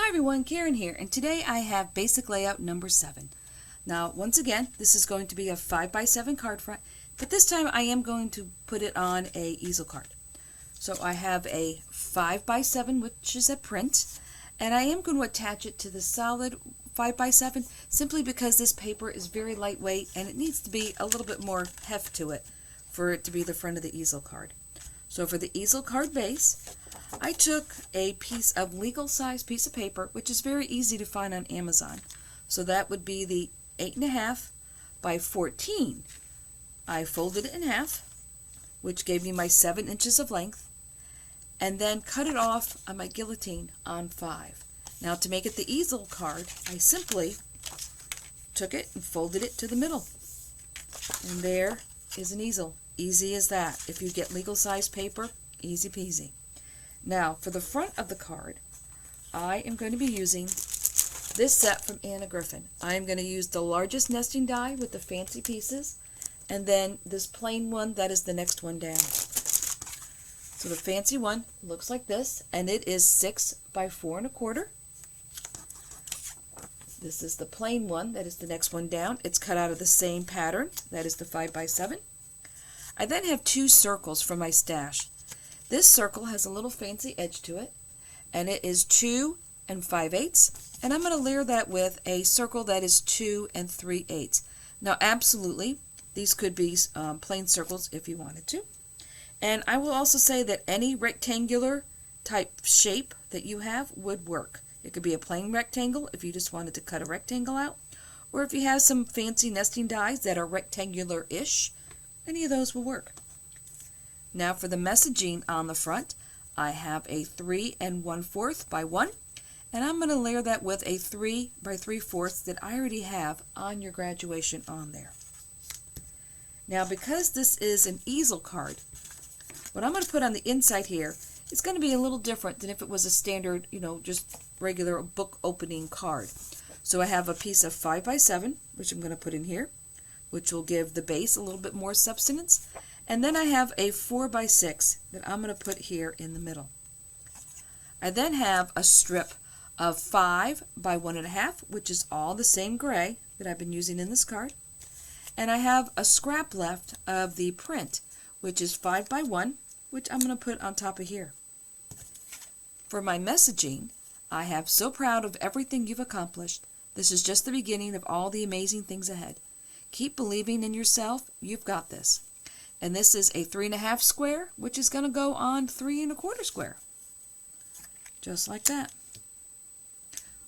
Hi everyone, Karen here, and today I have basic layout number 7. Now, once again, this is going to be a 5x7 card front, but this time I am going to put it on a easel card. So I have a 5x7, which is a print, and I am going to attach it to the solid 5x7 simply because this paper is very lightweight and it needs to be a little bit more heft to it for it to be the front of the easel card. So for the easel card base, I took a piece of legal size piece of paper, which is very easy to find on Amazon. So that would be the 8.5 by 14. I folded it in half, which gave me my 7 inches of length, and then cut it off on my guillotine on 5. Now to make it the easel card, I simply took it and folded it to the middle. And there is an easel. Easy as that. If you get legal size paper, easy peasy. Now, for the front of the card, I am going to be using this set from Anna Griffin. I am going to use the largest nesting die with the fancy pieces, and then this plain one that is the next one down. So the fancy one looks like this, and it is 6 by 4.25. This is the plain one that is the next one down. It's cut out of the same pattern. That is the 5x7. I then have 2 circles from my stash. This circle has a little fancy edge to it, and it is 2 5/8, and I'm going to layer that with a circle that is 2 3/8. Now, absolutely, these could be plain circles if you wanted to. And I will also say that any rectangular type shape that you have would work. It could be a plain rectangle if you just wanted to cut a rectangle out, or if you have some fancy nesting dies that are rectangular-ish, any of those will work. Now for the messaging on the front, I have a 3 1/4 by 1, and I'm going to layer that with a 3 by 3/4 that I already have on your graduation on there. Now because this is an easel card, what I'm going to put on the inside here is going to be a little different than if it was a standard, just regular book opening card. So I have a piece of 5x7, which I'm going to put in here, which will give the base a little bit more substance. And then I have a 4x6 that I'm going to put here in the middle. I then have a strip of 5 by 1.5, which is all the same gray that I've been using in this card. And I have a scrap left of the print, which is 5 by 1, which I'm going to put on top of here. For my messaging, I have so proud of everything you've accomplished. This is just the beginning of all the amazing things ahead. Keep believing in yourself. You've got this. And this is a 3.5 square, which is going to go on 3 1/4 square. Just like that.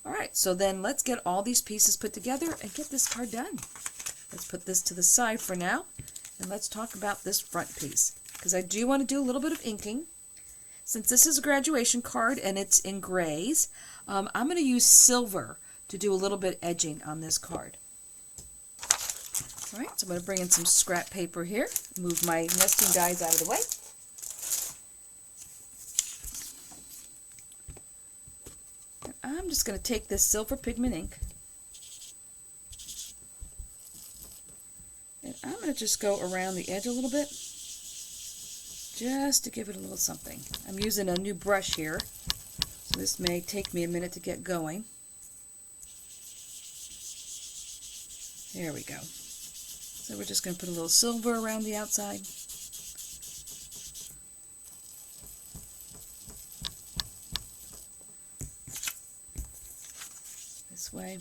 Alright, so then let's get all these pieces put together and get this card done. Let's put this to the side for now, and let's talk about this front piece. Because I do want to do a little bit of inking. Since this is a graduation card and it's in grays, I'm going to use silver to do a little bit edging on this card. Alright, so I'm going to bring in some scrap paper here, move my nesting dies out of the way. And I'm just going to take this silver pigment ink, and I'm going to just go around the edge a little bit, just to give it a little something. I'm using a new brush here, so this may take me a minute to get going. There we go. So we're just going to put a little silver around the outside. This way.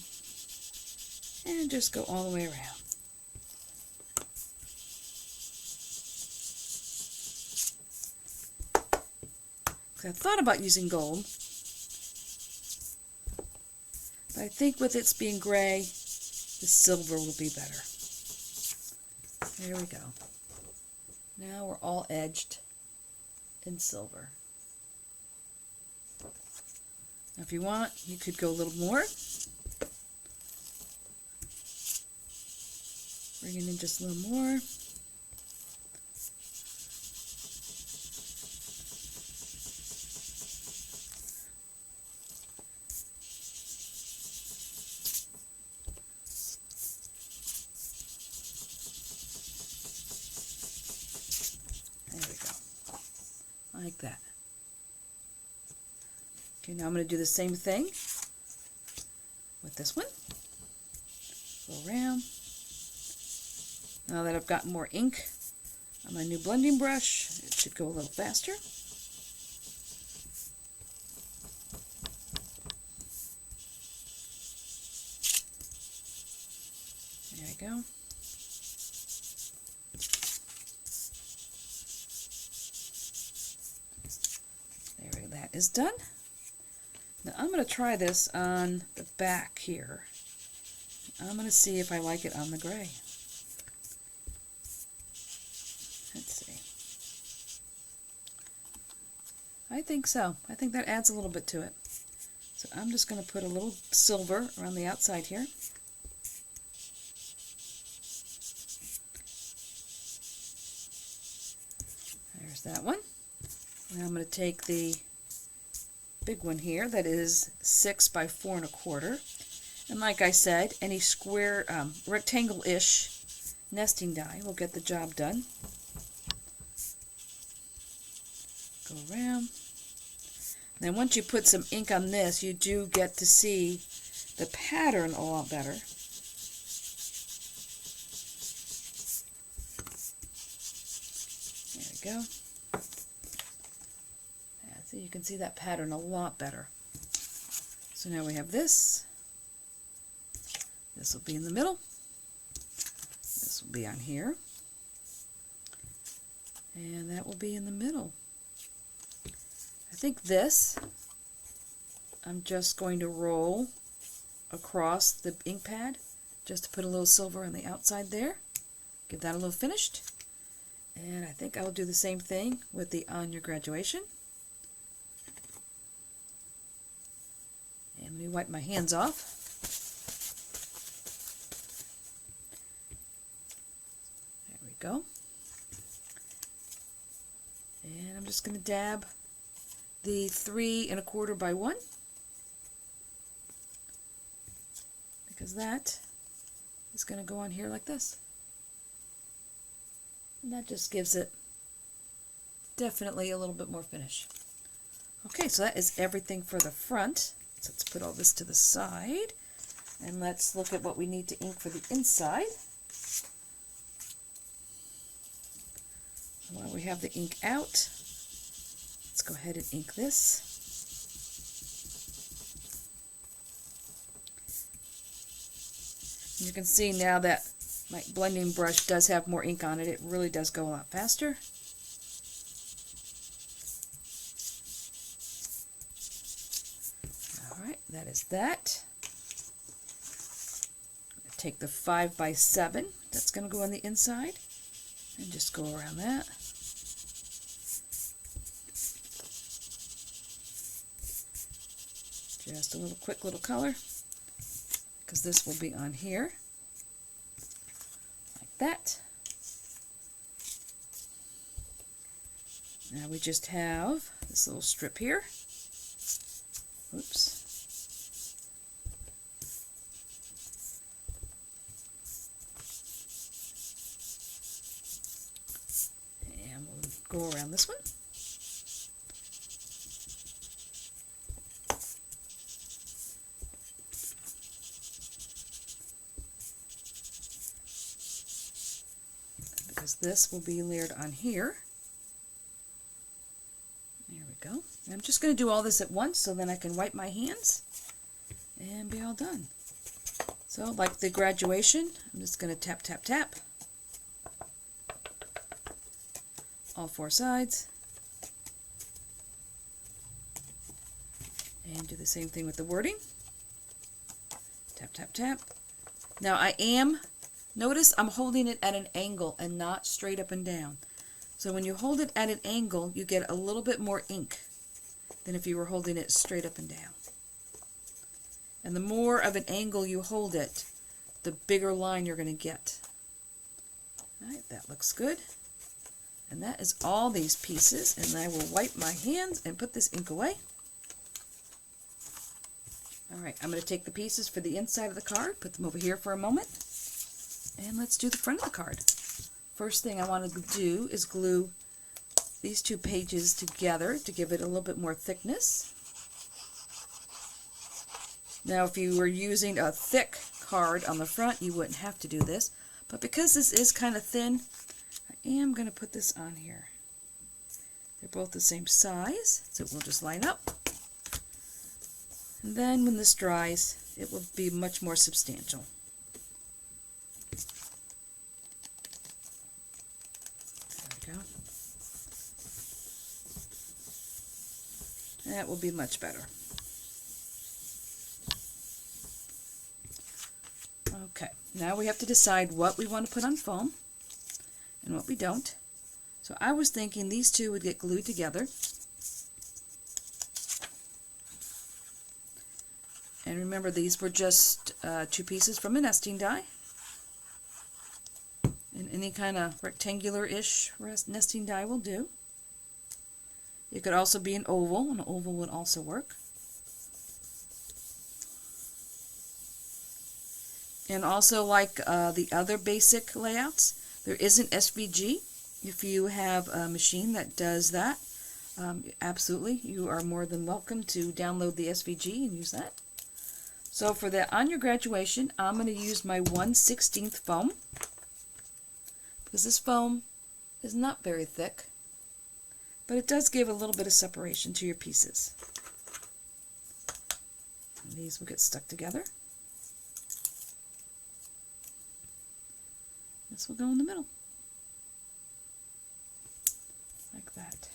And just go all the way around. I thought about using gold, but I think with it being gray, the silver will be better. There we go. Now we're all edged in silver. Now if you want, you could go a little more. Bring it in just a little more. Like that. Okay, now I'm going to do the same thing with this one. Go around. Now that I've got more ink on my new blending brush, it should go a little faster. There we go. There, that is done. Now I'm going to try this on the back here. I'm going to see if I like it on the gray. Let's see. I think so. I think that adds a little bit to it. So I'm just going to put a little silver around the outside here. There's that one. Now I'm going to take the big one here that is 6 by 4 1/4. And like I said, any square, rectangle-ish nesting die will get the job done. Go around. Then once you put some ink on this, you do get to see the pattern a lot better. There we go. Yeah, so you can see that pattern a lot better. So now we have this. This will be in the middle. This will be on here. And that will be in the middle. I think this, I'm just going to roll across the ink pad just to put a little silver on the outside there. Give that a little finished. And I think I will do the same thing with the On Your Graduation. And let me wipe my hands off. There we go. And I'm just going to dab the 3 1/4 by 1, because that is going to go on here like this. And that just gives it definitely a little bit more finish. Okay, so that is everything for the front. So let's put all this to the side, and let's look at what we need to ink for the inside. While we have the ink out, let's go ahead and ink this. And you can see now that my blending brush does have more ink on it. It really does go a lot faster. Alright, that is that. Take the 5 by 7 that's going to go on the inside and just go around that. Just a little quick little color, because this will be on here, like that. Now we just have this little strip here. Oops. And we'll go around this one. Because this will be layered on here. There we go. And I'm just going to do all this at once so then I can wipe my hands and be all done. So like the graduation, I'm just going to tap, tap, tap. All 4 sides. And do the same thing with the wording. Tap, tap, tap. Now notice I'm holding it at an angle and not straight up and down. So when you hold it at an angle, you get a little bit more ink than if you were holding it straight up and down. And the more of an angle you hold it, the bigger line you're going to get. Alright, that looks good. And that is all these pieces, and I will wipe my hands and put this ink away. Alright, I'm going to take the pieces for the inside of the card, put them over here for a moment, and let's do the front of the card. First thing I want to do is glue these 2 pages together to give it a little bit more thickness. Now, if you were using a thick card on the front, you wouldn't have to do this. But because this is kind of thin, I am going to put this on here. They're both the same size, so we'll just line up. And then when this dries, it will be much more substantial. There we go. That will be much better. Okay, now we have to decide what we want to put on foam and what we don't. So I was thinking these two would get glued together. And remember, these were just 2 pieces from a nesting die. And any kind of rectangular-ish nesting die will do. It could also be an oval would also work. And also, like the other basic layouts, there is an SVG. If you have a machine that does that, absolutely, you are more than welcome to download the SVG and use that. So for the On Your Graduation, I'm going to use my 1/16 foam, because this foam is not very thick, but it does give a little bit of separation to your pieces. And these will get stuck together. This will go in the middle, like that.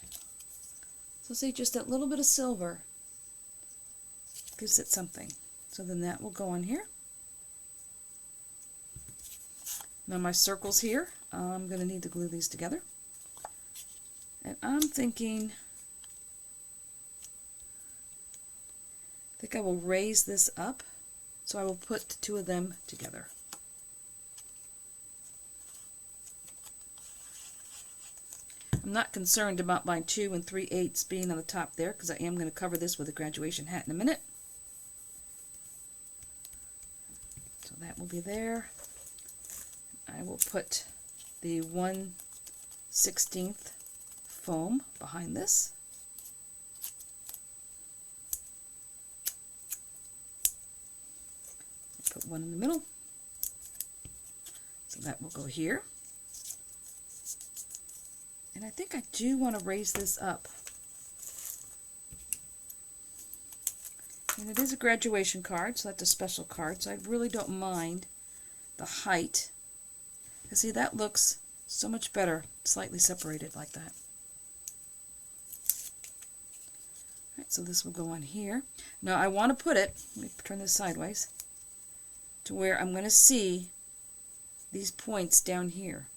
So see, just that little bit of silver gives it something. So then that will go on here. Now my circles here, I'm going to need to glue these together. And I'm thinking, I think I will raise this up, so I will put 2 of them together. I'm not concerned about my 2 3/8 being on the top there, because I am going to cover this with a graduation hat in a minute. So that will be there. I will put the 1/16 foam behind this. Put one in the middle. So that will go here. And I think I do want to raise this up. And it is a graduation card, so that's a special card, so I really don't mind the height. You see, that looks so much better, slightly separated like that. Alright, so this will go on here. Now I want to put it, let me turn this sideways, to where I'm going to see these points down here.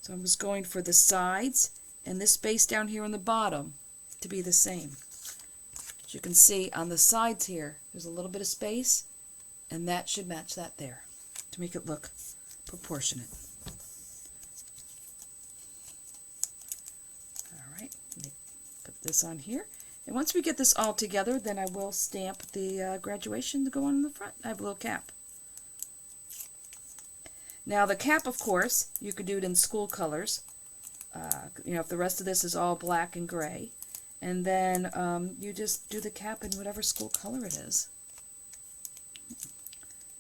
So I'm just going for the sides and this space down here on the bottom to be the same. As you can see on the sides here, there's a little bit of space, and that should match that there to make it look proportionate. Alright, let me put this on here. And once we get this all together, then I will stamp the graduation to go on in the front. I have a little cap. Now the cap, of course, you could do it in school colors. If the rest of this is all black and gray. And then you just do the cap in whatever school color it is.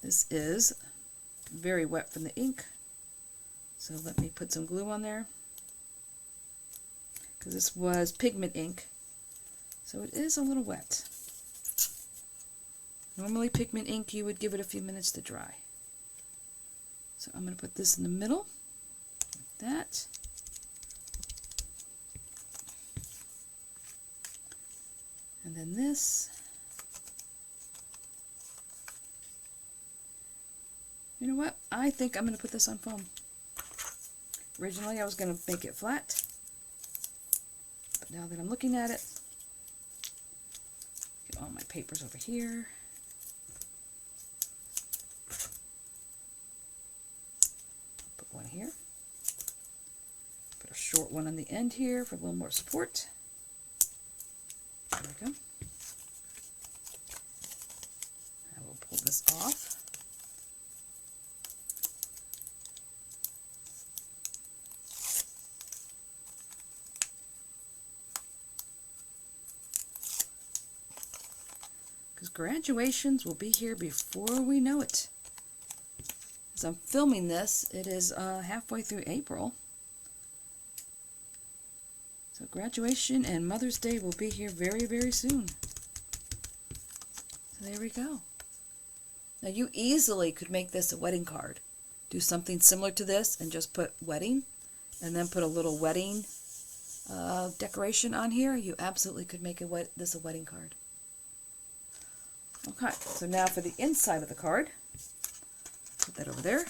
This is very wet from the ink. So let me put some glue on there. Because this was pigment ink. So it is a little wet. Normally pigment ink, you would give it a few minutes to dry. So I'm going to put this in the middle, like that. And then this. You know what? I think I'm going to put this on foam. Originally I was going to make it flat, but now that I'm looking at it, get all my papers over here. One here. Put a short one on the end here for a little more support. There we go. I will pull this off. graduations will be here before we know it. As I'm filming this, it is halfway through April. So graduation and Mother's Day will be here very, very soon. So there we go. Now you easily could make this a wedding card. Do something similar to this and just put wedding and then put a little wedding decoration on here. You absolutely could make this a wedding card. Okay, so now for the inside of the card, put that over there.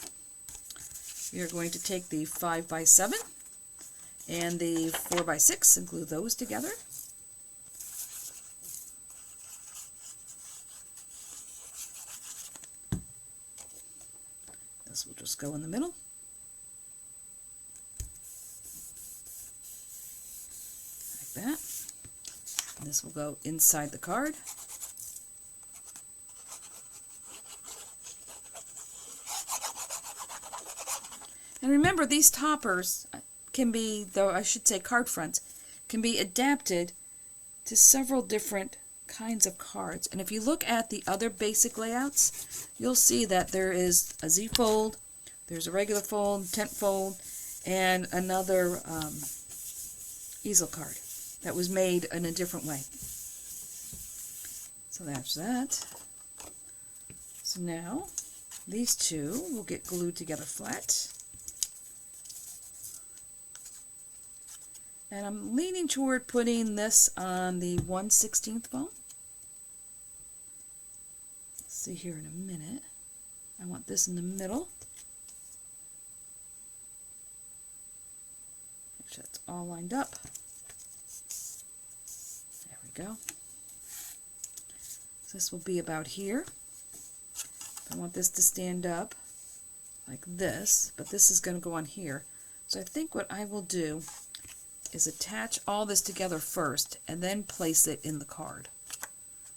We are going to take the 5x7 and the 4x6 and glue those together. This will just go in the middle. Like that. And this will go inside the card. And remember, these toppers can be, though I should say card fronts, can be adapted to several different kinds of cards. And if you look at the other basic layouts, you'll see that there is a Z fold, there's a regular fold, tent fold, and another easel card that was made in a different way. So that's that. So now these two will get glued together flat. And I'm leaning toward putting this on the 1/16 foam. See here in a minute. I want this in the middle. Make sure it's all lined up. There we go. So this will be about here. I want this to stand up like this, but this is going to go on here. So I think what I will do is attach all this together first and then place it in the card.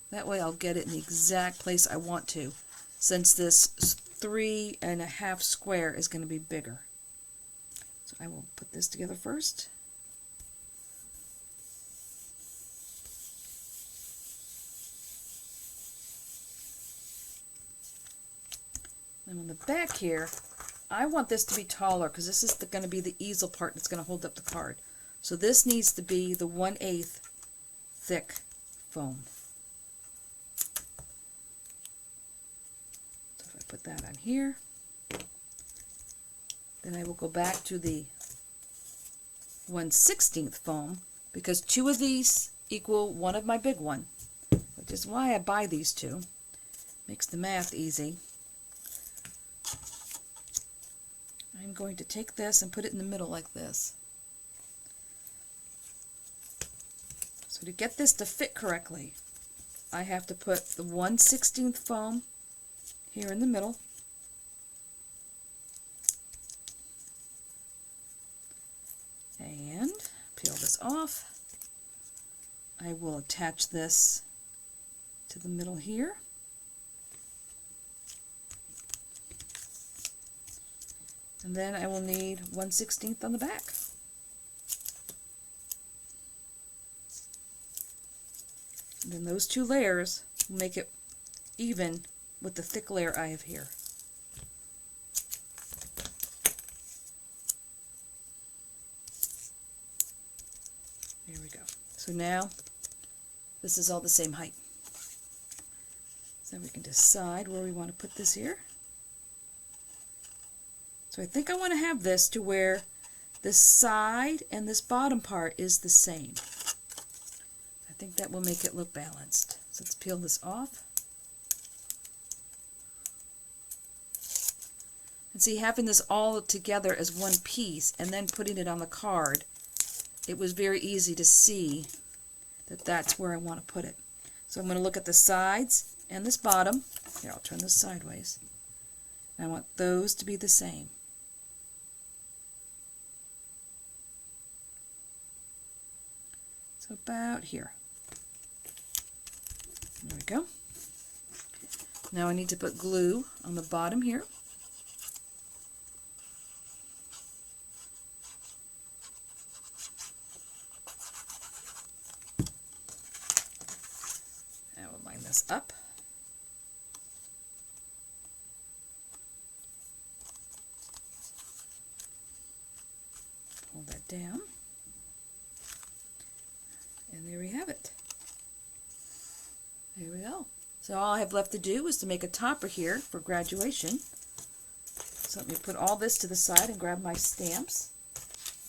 That way I'll get it in the exact place I want to, since this 3.5 square is going to be bigger. So I will put this together first. And on the back here, I want this to be taller because this is going to be the easel part that's going to hold up the card. So this needs to be the 1/8 thick foam. So if I put that on here, then I will go back to the 1/16 foam, because two of these equal one of my big one, which is why I buy these two. Makes the math easy. I'm going to take this and put it in the middle like this. So to get this to fit correctly, I have to put the 1/16 foam here in the middle. And peel this off. I will attach this to the middle here. And then I will need 1/16 on the back. And then those two layers will make it even with the thick layer I have here. There we go. So now this is all the same height. So we can decide where we want to put this here. So I think I want to have this to where this side and this bottom part is the same. I think that will make it look balanced. So let's peel this off. And see, having this all together as one piece and then putting it on the card, it was very easy to see that that's where I want to put it. So I'm going to look at the sides and this bottom. Here, I'll turn this sideways. And I want those to be the same. So about here. There we go. Now I need to put glue on the bottom here. And we'll line this up. we have it. There we go. So all I have left to do is to make a topper here for graduation. So let me put all this to the side and grab my stamps.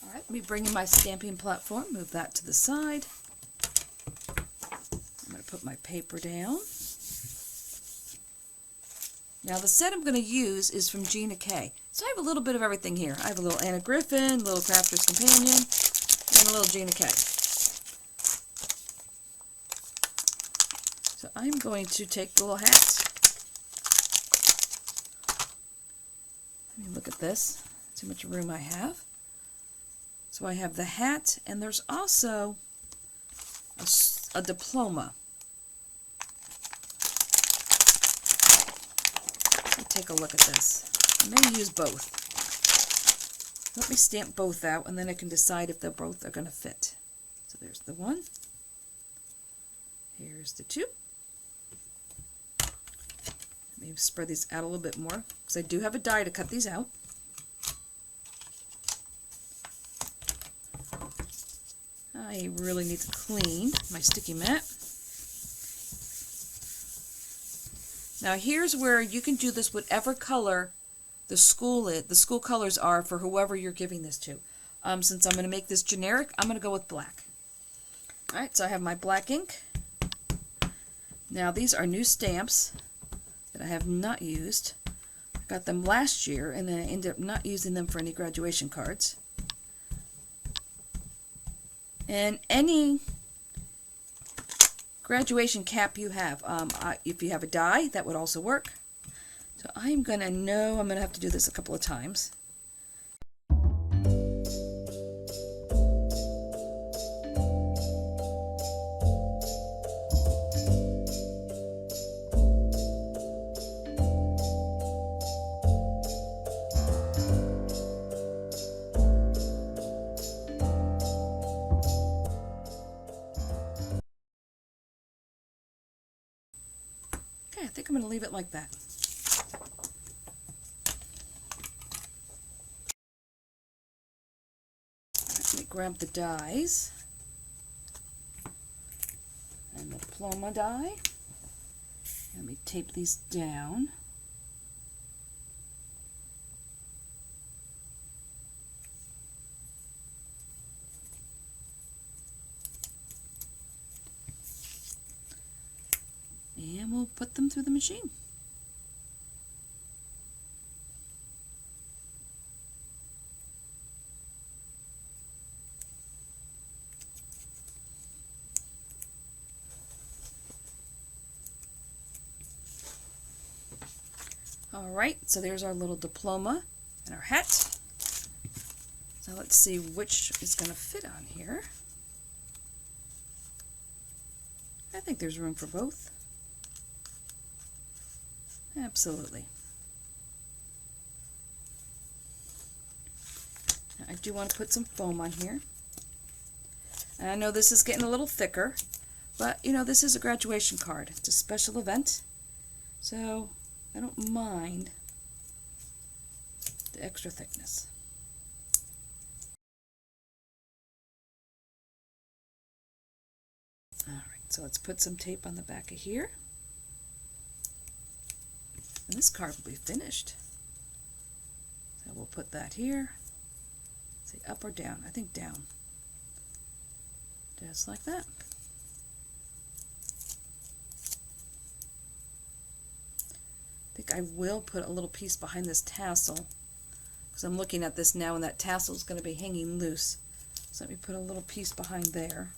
All right, let me bring in my stamping platform, move that to the side. I'm going to put my paper down. Now the set I'm going to use is from Gina K. So I have a little bit of everything here. I have a little Anna Griffin, a little Crafter's Companion, and a little Gina K. So I'm going to take the little hats. Let me look at this, see how much room I have. So I have the hat, and there's also a diploma. Take a look at this. I may use both. Let me stamp both out, and then I can decide if they both are going to fit. So there's the one. Here's the two. Let me spread these out a little bit more, because I do have a die to cut these out. I really need to clean my sticky mat. Now here's where you can do this whatever color the school colors are for whoever you're giving this to. Since I'm going to make this generic, I'm going to go with black. Alright, so I have my black ink. Now these are new stamps that I have not used. I got them last year and then I ended up not using them for any graduation cards. And any graduation cap you have, if you have a die, that would also work. So I'm going to have to do this a couple of times. Okay, I think I'm going to leave it like that. Let me grab the dies and the diploma die. Let me tape these down. And we'll put them through the machine. Alright, so there's our little diploma and our hat. So let's see which is going to fit on here. I think there's room for both. Absolutely. Now, I do want to put some foam on here. And I know this is getting a little thicker, but you know, this is a graduation card. It's a special event, so I don't mind the extra thickness. Alright, so let's put some tape on the back of here. And this card will be finished. So we'll put that here. Say up or down? I think down. Just like that. I think I will put a little piece behind this tassel, because I'm looking at this now and that tassel is going to be hanging loose. So let me put a little piece behind there.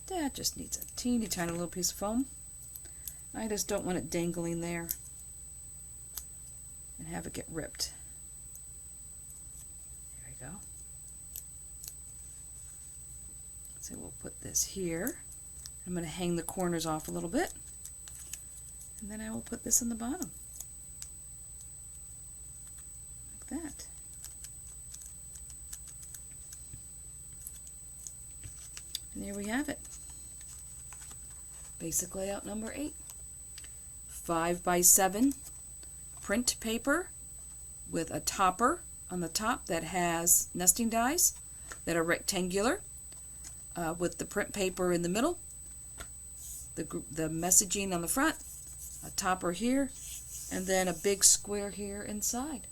That just needs a teeny tiny little piece of foam. I just don't want it dangling there and have it get ripped. There we go. So we'll put this here. I'm going to hang the corners off a little bit, and then I will put this in the bottom like that. And there we have it. Basic layout number 8. 5 by 7 print paper with a topper on the top that has nesting dies that are rectangular with the print paper in the middle, the messaging on the front, a topper here, and then a big square here inside.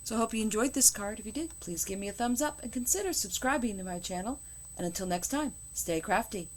So I hope you enjoyed this card. If you did, please give me a thumbs up and consider subscribing to my channel. And until next time, stay crafty.